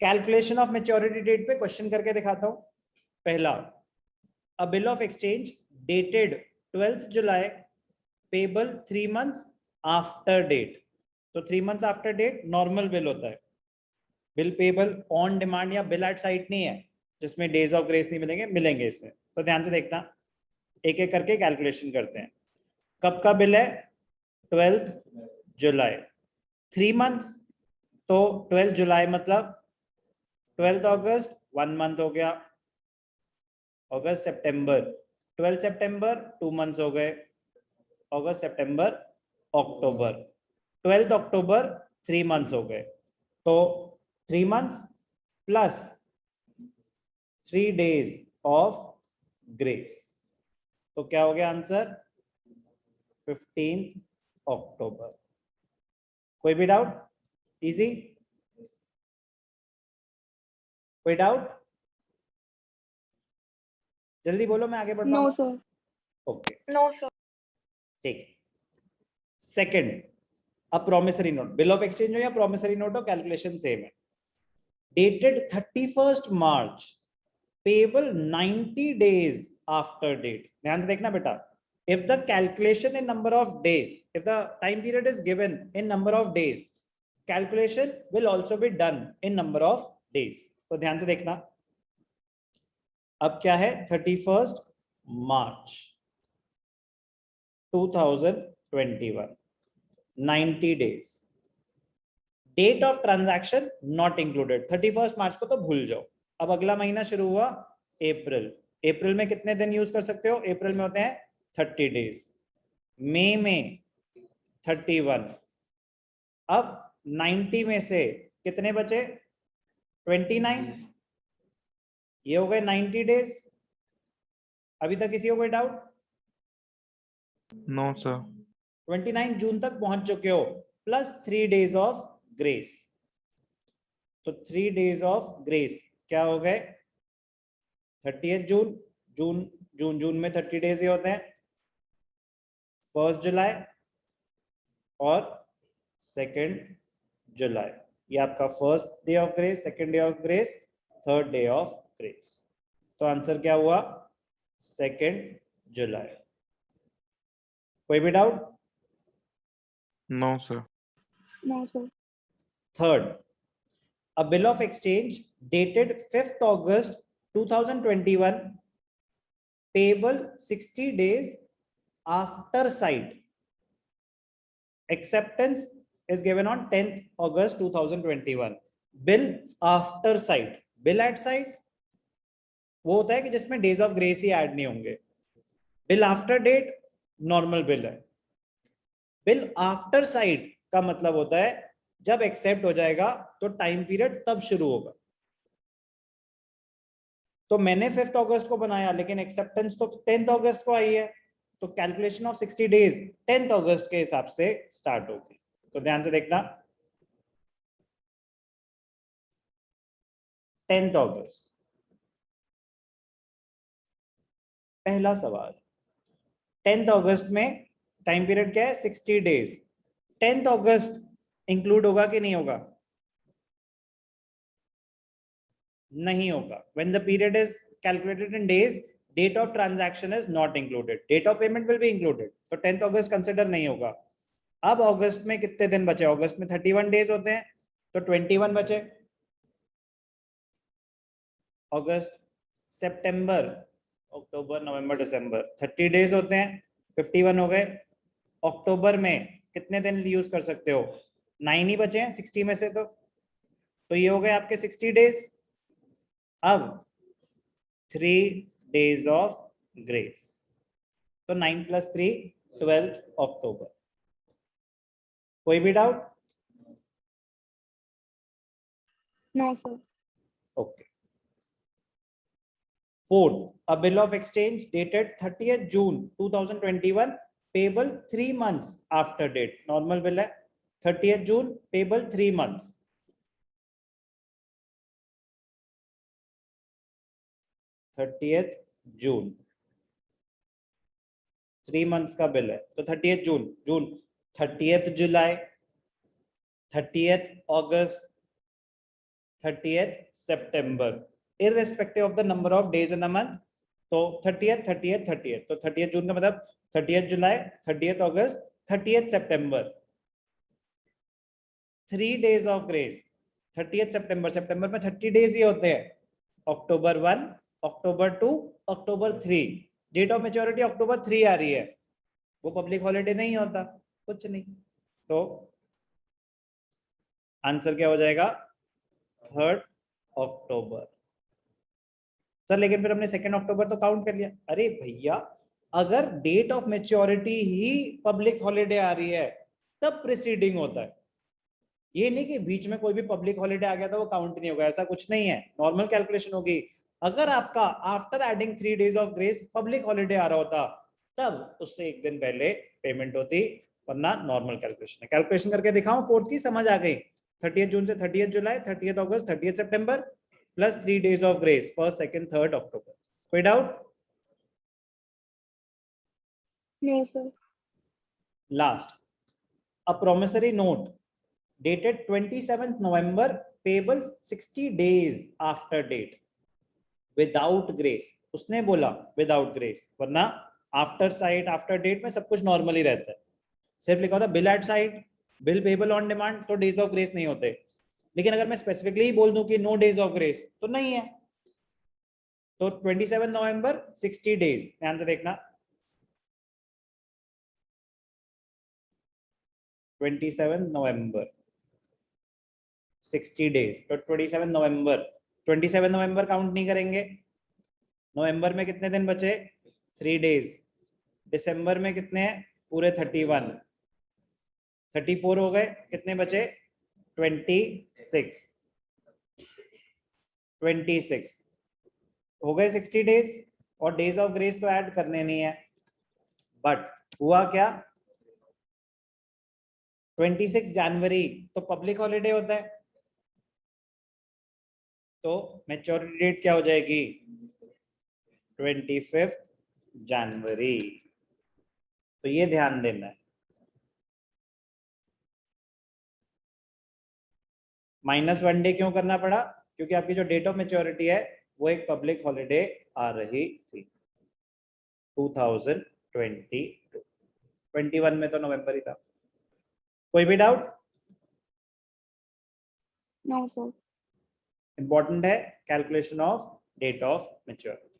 Calculation of maturity date पे question करके दिखाता हूं। पहला, a bill of exchange dated 12th July payable 3 months after date. तो 3 months after date normal bill होता है। बिल पेबल ऑन डिमांड या बिल एट साइट नहीं है जिसमें डेज ऑफ ग्रेस नहीं मिलेंगे, मिलेंगे इसमें। तो ध्यान से देखना, एक एक करके कैलकुलेशन करते हैं। कब का बिल है? 12th जुलाई। 3 months, तो 12th जुलाई मतलब 12th अगस्त 1 month हो गया। अगस्त सितंबर, 12 सितंबर 2 months हो गए। अगस्त सितंबर अक्टूबर, 12th अक्टूबर 3 months हो गए। तो 3 months plus 3 days of grace. तो क्या हो गया आंसर? 15th अक्टूबर। कोई भी डाउट? इजी? कोई डाउट? जल्दी बोलो, मैं आगे बढ़ता हूँ। No sir. Okay, no sir. ठीक है। सेकंड, अब promissory note, bill of exchange हो या प्रॉमिसरी नोट हो, कैलकुलेशन सेम है। Dated 31st March payable 90 days after date. ध्यान से देखना बेटा, if the calculation in number of days, if the time period is given in number of days, calculation will also be done in number of days। तो ध्यान से देखना, अब क्या है? 31st March 2021, 90 days। Date of transaction not included. 31st मार्च को तो भूल जाओ। अब अगला महीना शुरू हुआ अप्रैल। अप्रैल में कितने दिन यूज कर सकते हो? अप्रैल में होते हैं 30 days। मई में 31। अब 90 में से कितने बचे? 29। ये हो गए 90 days। अभी तक किसी को कोई डाउट? No sir. 29 जून तक पहुंच चुके हो, प्लस 3 days ऑफ ग्रेस। तो 3 days ऑफ ग्रेस क्या हो गए? 30th जून, जून जून जून में 30 days ही होते हैं। 1st जुलाई और 2nd जुलाई, ये आपका first day of grace, second day of grace, third day of grace. तो आंसर क्या हुआ? 2nd July. कोई भी doubt? No sir. No sir. Third, a bill of exchange dated 5th August 2021 payable 60 days after sight. Acceptance is given on 10th August 2021. Bill after sight, bill at sight वो होता है कि जिसमें days of grace ही add नहीं होंगे। Bill after date normal bill है। Bill after sight का मतलब होता है जब एक्सेप्ट हो जाएगा तो टाइम पीरियड तब शुरू होगा। तो मैंने 5th अगस्त को बनाया, लेकिन एक्सेप्टेंस तो 10th अगस्त को आई है। तो कैलकुलेशन ऑफ 60 days 10th अगस्त के हिसाब से स्टार्ट होगी। तो ध्यान से देखना, 10th अगस्त। पहला सवाल, 10th अगस्त में टाइम पीरियड क्या है? 60 days। 10th अगस्त इंक्लूड होगा कि नहीं होगा? नहीं होगा। when the period is calculated in days, date of transaction is not included, date of payment will be included। तो 10th अगस्त कंसिडर नहीं होगा। अब अगस्त में कितने दिन बचे? अगस्त में 31 days होते हैं, तो 21 बचे। अगस्त, सितंबर, अक्टूबर, नवंबर, दिसंबर 30 days होते हैं, 51 हो गए। अक्टूबर में कितने दिन यूज कर सकते हो? 9 ही बचे हैं 60 में से। तो ये हो गए आपके 60 days। अब 3 days ऑफ ग्रेस, तो 9 + 3 12th अक्टूबर। कोई भी doubt? No sir. Okay. Fourth, a bill of exchange dated 30th June 2021 payable 3 months after date। Normal bill है, 30th June payable 3 months। 30th June 3 months का bill है, तो 30th June, June, 30th July, 30th August, 30th September, irrespective of the number of days in a month. तो 30th, 30th, 30th, तो 30th जून का मतलब 30th July, 30th August, 30th September, 3 days of grace. 30th सितंबर, सितंबर में 30 days ही होते हैं. अक्टूबर 1, अक्टूबर 2, अक्टूबर 3. Date of maturity अक्टूबर 3 आ रही है, वो पब्लिक हॉलिडे नहीं होता, कुछ नहीं. तो आंसर क्या हो जाएगा? 3rd अक्टूबर. सर लेकिन फिर हमने 2 अक्टूबर तो काउंट कर लिया. अरे भैया, अगर डेट ऑफ मेच्योरिटी ही पब्लिक हॉलिडे आ रही है तब प्रीसीडिंग होता है. ये नहीं कि बीच में कोई भी पब्लिक हॉलिडे आ गया था वो काउंट नहीं होगा, ऐसा कुछ नहीं है. नॉर्मल कैलकुलेशन होगी. अगर आपका after adding 3 days of grace public holiday आ रहा होता तब उससे एक दिन पहले पेमेंट होती, वरना नॉर्मल कैलकुलेशन है. कैलकुलेशन करके दिखाऊं? 4th की समझ आ गई? 30th जून से 30th July, 30th August, 30th September plus 3 days of grace, 1st, 2nd, 3rd अक्टूबर. कोई doubt? No, sir. Last, a promissory note dated 27th November, payable 60 days after date, without grace. उसने बोला without grace, वरना after site, after date में सब कुछ normally रहता है. सिर्फ लिखा होता bill at site, bill payable on demand, तो डेज ऑफ ग्रेस नहीं होते. लेकिन अगर मैं स्पेसिफिकली बोल दूं कि नो डेज ऑफ ग्रेस, तो नहीं है. तो 27 नवंबर 60 डेज. ध्यान से देखना, 27 नवंबर 60 डेज. तो 27 नवंबर काउंट नहीं करेंगे. नवंबर में कितने दिन बचे? 3 days. दिसंबर में कितने हैं? पूरे 31. 34 हो गए, कितने बचे? 26. 26 हो गए 60 डेज. और डेज ऑफ ग्रेस तो ऐड करने नहीं है. बट हुआ क्या? 26 जनवरी तो पब्लिक हॉलिडे होता है, तो मैच्योरिटी डेट क्या हो जाएगी? 25 जनवरी. तो ये ध्यान देना है. -1 डे क्यों करना पड़ा? क्योंकि आपकी जो डेट ऑफ मैच्योरिटी है वो एक पब्लिक हॉलिडे आ रही थी 2022. 21 में तो नवंबर ही था. कोई भी डाउट? No, sir. इंपॉर्टेंट है calculation of date of maturity.